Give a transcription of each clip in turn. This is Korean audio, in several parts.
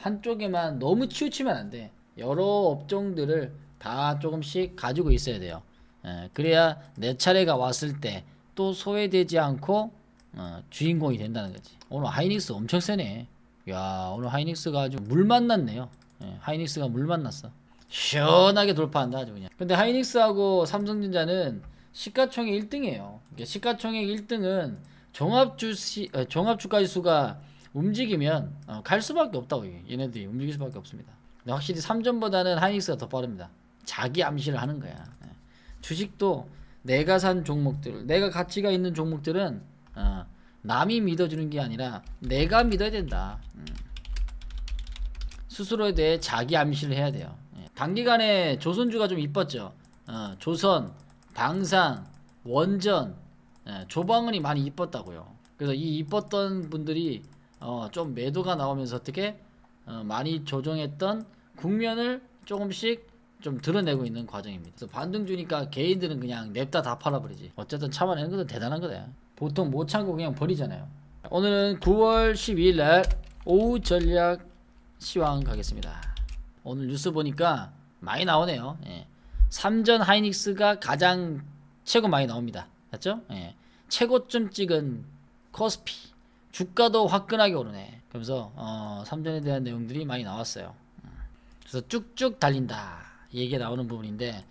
한쪽에만 너무 치우치면 안 돼. 여러 업종들을 다 조금씩 가지고 있어야 돼요. 그래야 내 차례가 왔을 때 또 소외되지 않고 주인공이 된다는 거지. 오늘 하이닉스 엄청 세네. 야, 오늘 하이닉스가 아주 물 만났네요. 하이닉스가 물 만났어. 시원하게 돌파한다 아주 그냥. 근데 하이닉스하고 삼성전자는 시가총액 1등이에요. 시가총액 1등은 종합주가지수가 움직이면 갈 수밖에 없다고. 얘네들이 움직일 수밖에 없습니다. 근데 확실히 삼전보다는 하이닉스가 더 빠릅니다. 자기 암시를 하는 거야. 주식도 내가 산 종목들, 내가 가치가 있는 종목들은 남이 믿어주는 게 아니라 내가 믿어야 된다. 스스로에 대해 자기 암시를 해야 돼요. 단기간에 조선주가 좀 이뻤죠. 조선, 당산, 원전, 조방은이 많이 이뻤다고요. 그래서 이 이뻤던 분들이 좀 매도가 나오면서 어떻게 많이 조정했던 국면을 조금씩 좀 드러내고 있는 과정입니다. 그래서 반등 주니까 개인들은 그냥 냅다 다 팔아버리지. 어쨌든 참아내는 것도 대단한 거다. 보통 못 참고 그냥 버리잖아요. 오늘은 9월 12일 날 오후 전략 시황 가겠습니다. 오늘 뉴스 보니까 많이 나오네요. 삼전 하이닉스가 가장 최고 많이 나옵니다. 맞죠? 최고점 찍은 코스피 주가도 화끈하게 오르네. 그러면서 삼전에 대한 내용들이 많이 나왔어요. 그래서 쭉쭉 달린다 이 얘기가 나오는 부분인데,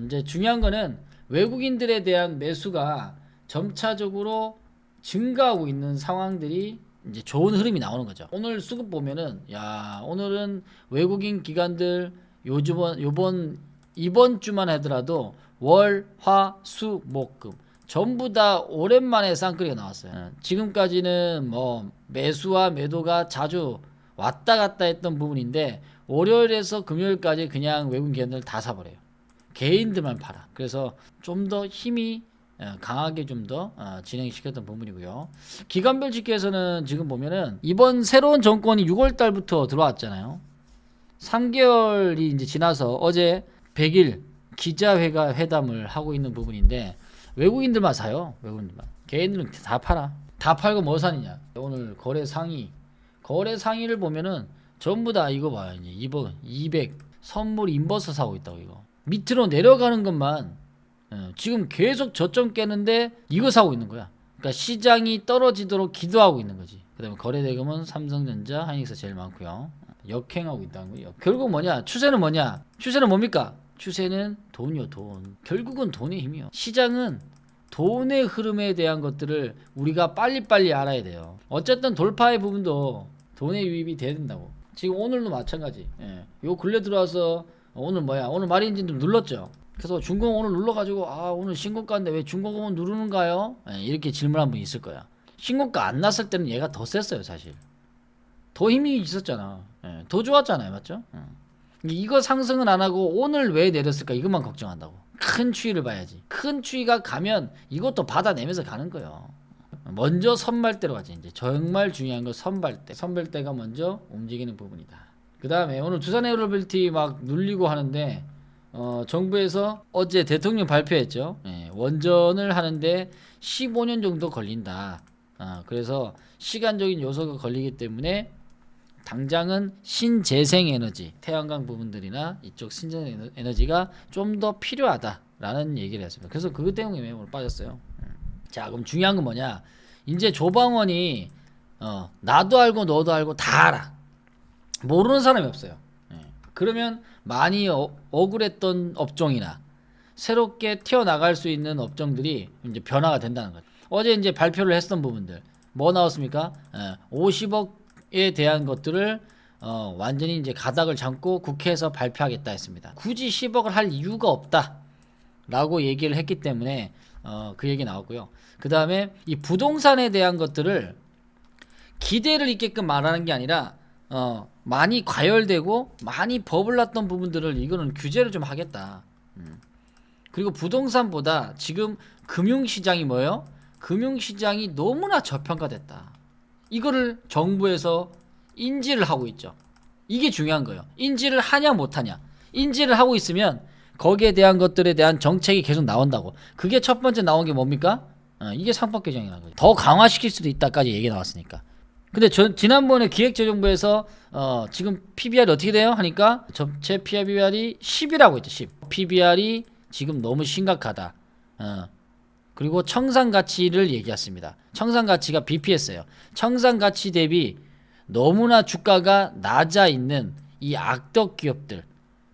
이제 중요한 거는 외국인들에 대한 매수가 점차적으로 증가하고 있는 상황들이 이제 좋은 흐름이 나오는 거죠. 오늘 수급 보면은 야, 오늘은 외국인 기관들 이번 주만 하더라도 월, 화, 수, 목, 금 전부 다 오랜만에 쌍끌이가 나왔어요. 지금까지는 뭐 매수와 매도가 자주 왔다 갔다 했던 부분인데 월요일에서 금요일까지 그냥 외국인 기관들 다 사버려요. 개인들만 팔아. 그래서 좀 더 힘이 강하게 좀 더 진행시켰던 부분이고요. 기관별 집계에서는 지금 보면은 이번 새로운 정권이 6월 달부터 들어왔잖아요. 3개월이 이제 지나서 어제 100일 기자회담을 하고 있는 부분인데 외국인들만 사요. 외국인들만. 개인들은 다 팔아. 다 팔고 뭐 사느냐. 오늘 거래 상위를 보면은 전부 다 이거 봐요. 이제 200 선물 인버스 사고 있다고. 이거 밑으로 내려가는 것만 지금 계속 저점 깨는데 이거 사고 있는 거야. 그러니까 시장이 떨어지도록 기도하고 있는 거지. 그 다음에 거래대금은 삼성전자, 하이닉스 제일 많고요. 역행하고 있다는 거예요. 결국 뭐냐? 추세는 뭐냐? 추세는 뭡니까? 추세는 돈이요, 돈. 결국은 돈의 힘이요. 시장은 돈의 흐름에 대한 것들을 우리가 빨리빨리 알아야 돼요. 어쨌든 돌파의 부분도 돈의 유입이 돼야 된다고. 지금 오늘도 마찬가지. 요 근래 들어와서 오늘 뭐야? 오늘 마린진 좀 눌렀죠. 그래서 중공 오늘 눌러가지고 오늘 신고가인데 왜 중공은 누르는가요? 이렇게 질문한 분 있을 거야. 신고가 안 났을 때는 얘가 더 셌어요, 사실. 더 힘이 있었잖아. 더 좋았잖아요, 맞죠? 이거 상승은 안 하고 오늘 왜 내렸을까? 이것만 걱정한다고. 큰 추이를 봐야지. 큰 추이가 가면 이것도 받아내면서 가는 거예요. 먼저 선발대로 가지. 이제 정말 중요한 건 선발대. 선발대가 먼저 움직이는 부분이다. 그 다음에 오늘 두산에어로빌티 막 눌리고 하는데 정부에서 어제 대통령 발표했죠. 원전을 하는데 15년 정도 걸린다. 그래서 시간적인 요소가 걸리기 때문에 당장은 신재생에너지, 태양광 부분들이나 이쪽 신재생에너지가 좀 더 필요하다라는 얘기를 했습니다. 그래서 그것 때문에 오늘 빠졌어요. 자, 그럼 중요한 건 뭐냐? 이제 조방원이 나도 알고 너도 알고 다 알아. 모르는 사람이 없어요. 그러면 많이 억울했던 업종이나 새롭게 튀어나갈 수 있는 업종들이 이제 변화가 된다는 거죠. 어제 이제 발표를 했던 부분들 뭐 나왔습니까? 50억에 대한 것들을 완전히 이제 가닥을 잡고 국회에서 발표하겠다 했습니다. 굳이 10억을 할 이유가 없다라고 얘기를 했기 때문에 그 얘기 나왔고요. 그 다음에 이 부동산에 대한 것들을 기대를 있게끔 말하는 게 아니라 많이 과열되고 많이 버블났던 부분들을 이거는 규제를 좀 하겠다. 그리고 부동산보다 지금 금융시장이 뭐예요? 금융시장이 너무나 저평가됐다. 이거를 정부에서 인지를 하고 있죠. 이게 중요한 거예요. 인지를 하냐 못하냐. 인지를 하고 있으면 거기에 대한 것들에 대한 정책이 계속 나온다고. 그게 첫 번째 나온 게 뭡니까? 이게 상법 개정이라는 거죠. 더 강화시킬 수도 있다까지 얘기 나왔으니까. 근데 지난번에 기획재정부에서 지금 PBR이 어떻게 돼요? 하니까 전체 PBR이 10이라고 했죠. 10. PBR이 지금 너무 심각하다. 그리고 청산가치를 얘기했습니다. 청산가치가 BPS예요. 청산가치 대비 너무나 주가가 낮아 있는 이 악덕 기업들,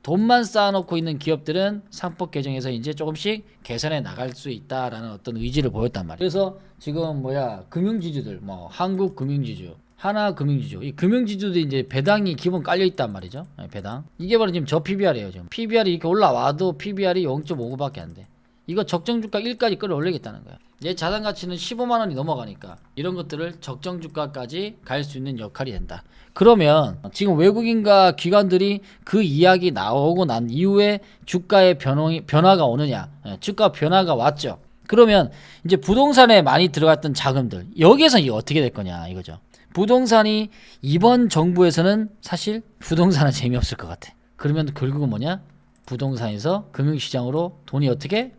돈만 쌓아놓고 있는 기업들은 상법 개정에서 이제 조금씩 개선해 나갈 수 있다라는 어떤 의지를 보였단 말이에요. 그래서 지금 금융지주들, 한국금융지주, 하나금융지주, 이 금융지주도 이제 배당이 기본 깔려 있단 말이죠. 배당. 이게 바로 지금 저 PBR이에요. 지금 PBR이 이렇게 올라와도 PBR이 0.59밖에 안 돼. 이거 적정주가 1까지 끌어올리겠다는 거야. 얘 자산가치는 15만 원이 넘어가니까 이런 것들을 적정주가까지 갈 수 있는 역할이 된다. 그러면 지금 외국인과 기관들이 그 이야기 나오고 난 이후에 주가의 변화가 오느냐? 주가 변화가 왔죠. 그러면 이제 부동산에 많이 들어갔던 자금들, 여기에서 이게 어떻게 될 거냐 이거죠. 부동산이 이번 정부에서는 사실 부동산은 재미없을 것 같아. 그러면 결국은 뭐냐? 부동산에서 금융시장으로 돈이 어떻게?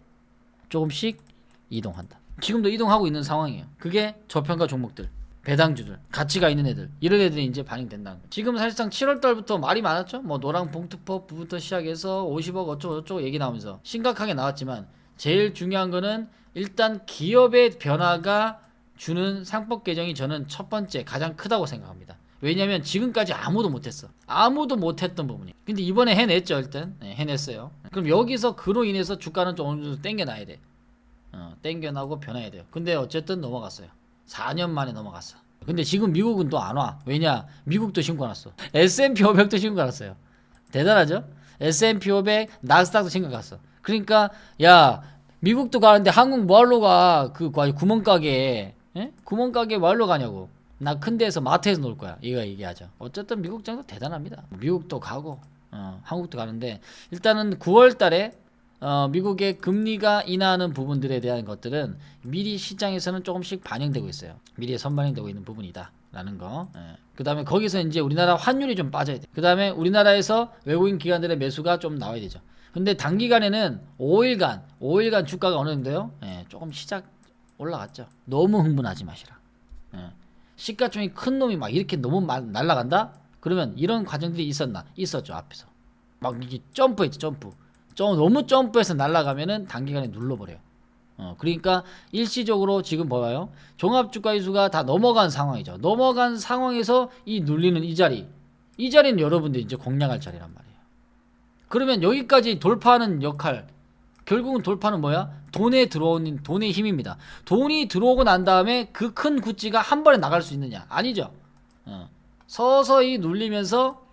조금씩 이동한다. 지금도 이동하고 있는 상황이에요. 그게 저평가 종목들, 배당주들, 가치가 있는 애들, 이런 애들이 이제 반영된다는 거예요. 지금 사실상 7월 달부터 말이 많았죠. 노랑 봉투법부터 시작해서 50억 어쩌고 얘기 나오면서 심각하게 나왔지만 제일 중요한 거는 일단 기업의 변화가 주는 상법 개정이 저는 첫 번째 가장 크다고 생각합니다. 왜냐면 지금까지 아무도 못했어. 아무도 못했던 부분이. 근데 이번에 해냈죠. 일단 해냈어요. 그럼 여기서 그로 인해서 주가는 좀 어느 정도 땡겨놔야 돼. 땡겨나고 변해야 돼요. 근데 어쨌든 넘어갔어요. 4년 만에 넘어갔어. 근데 지금 미국은 또 안 와. 왜냐? 미국도 신고났어. S&P 500도 신고났어요. 대단하죠? S&P 500, 나스닥도 신고갔어. 그러니까 야, 미국도 가는데 한국 뭐하러 가? 그 구멍가게, 구멍가게 뭐하러 가냐고. 나 큰 데에서 마트에서 놀 거야. 이거 얘기하죠. 어쨌든 미국 정도 대단합니다. 미국도 가고 한국도 가는데 일단은 9월 달에 미국의 금리가 인하하는 부분들에 대한 것들은 미리 시장에서는 조금씩 반영되고 있어요. 미리 선반영되고 있는 부분이다 라는 거. 그 다음에 거기서 이제 우리나라 환율이 좀 빠져야 돼. 그 다음에 우리나라에서 외국인 기관들의 매수가 좀 나와야 되죠. 근데 단기간에는 5일간 주가가 어느 정도요? 조금 시작 올라갔죠. 너무 흥분하지 마시라. 시가총이 큰 놈이 막 이렇게 너무 날아간다? 그러면 이런 과정들이 있었죠. 앞에서 막 이게 점프했지. 너무 점프해서 날아가면은 단기간에 눌러버려요. 그러니까 일시적으로 지금 봐요. 종합주가지수가 다 넘어간 상황이죠. 넘어간 상황에서 이 눌리는 이 자리는 여러분들이 이제 공략할 자리란 말이에요. 그러면 여기까지 돌파하는 역할, 결국은 돌파는 뭐야? 돈에 들어오는 돈의 힘입니다. 돈이 들어오고 난 다음에 그 큰 구찌가 한 번에 나갈 수 있느냐? 아니죠. 서서히 눌리면서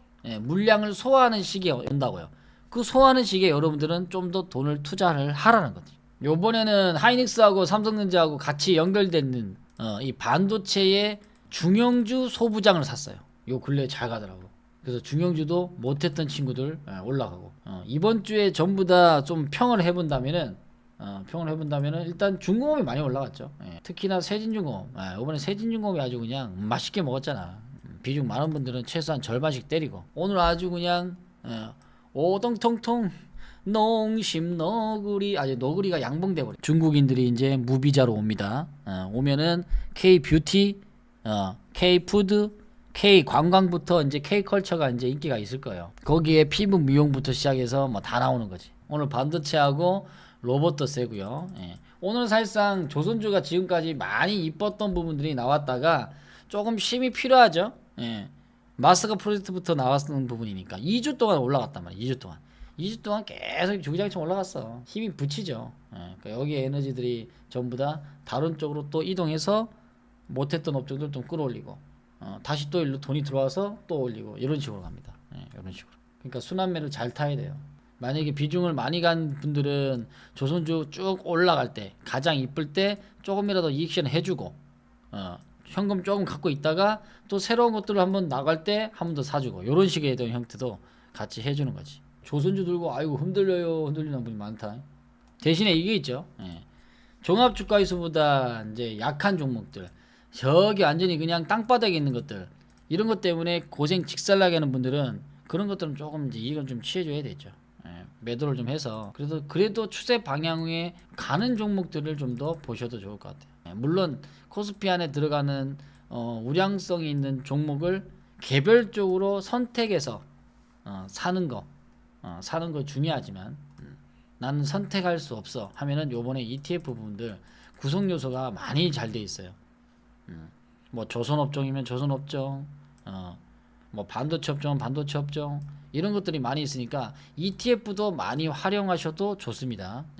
물량을 소화하는 시기에 온다고요. 그 소화하는 시기에 여러분들은 좀 더 돈을 투자를 하라는 거죠. 요번에는 하이닉스하고 삼성전자하고 같이 연결되는 이 반도체의 중형주 소부장을 샀어요. 요 근래에 잘 가더라고. 그래서 중형주도 못했던 친구들 올라가고 이번 주에 전부 다 좀 평을 해본다면은 일단 중공업이 많이 올라갔죠. 특히나 세진중공업. 이번에 세진중공업이 아주 그냥 맛있게 먹었잖아. 비중 많은 분들은 최소한 절반씩 때리고 오늘 아주 그냥 오동통통 농심 너구리 아주 너구리가 양봉돼 버려. 중국인들이 이제 무비자로 옵니다. 오면은 K-뷰티, K-푸드, K-관광부터 이제 K-컬처가 이제 인기가 있을 거예요. 거기에 피부 미용부터 시작해서 뭐 다 나오는 거지. 오늘 반도체하고 로봇도 세고요. 오늘 사실상 조선주가 지금까지 많이 이뻤던 부분들이 나왔다가 조금 쉼이 필요하죠. 마스크 프로젝트부터 나왔던 부분이니까 2주 동안 올라갔단 말이야. 2주 동안 계속 주기장처럼 올라갔어. 힘이 붙이죠. 그러니까 여기 에너지들이 전부 다 다른 쪽으로 또 이동해서 못했던 업종들 좀 끌어올리고 다시 또 일로 돈이 들어와서 또 올리고 이런 식으로 갑니다. 이런 식으로. 그러니까 순환매를 잘 타야 돼요. 만약에 비중을 많이 간 분들은 조선주 쭉 올라갈 때 가장 이쁠 때 조금이라도 이익션 해주고 현금 조금 갖고 있다가 또 새로운 것들을 한번 나갈 때 한 번 더 사주고 이런 식의 형태도 같이 해주는 거지. 조선주 들고 아이고 흔들리는 분이 많다. 대신에 이게 있죠. 종합주가지수보다 이제 약한 종목들, 저기 완전히 그냥 땅바닥에 있는 것들, 이런 것 때문에 고생 직살나게 하는 분들은 그런 것들은 조금 이제 이익을 좀 취해줘야 되죠. 매도를 좀 해서 그래도 추세 방향에 가는 종목들을 좀 더 보셔도 좋을 것 같아요. 물론 코스피 안에 들어가는 우량성이 있는 종목을 개별적으로 선택해서 사는 거 중요하지만 나는 선택할 수 없어 하면은 요번에 ETF 부분들 구성 요소가 많이 잘 돼 있어요. 뭐 조선업종이면 조선업종, 뭐 반도체 업종은 반도체 업종 이런 것들이 많이 있으니까 ETF도 많이 활용하셔도 좋습니다.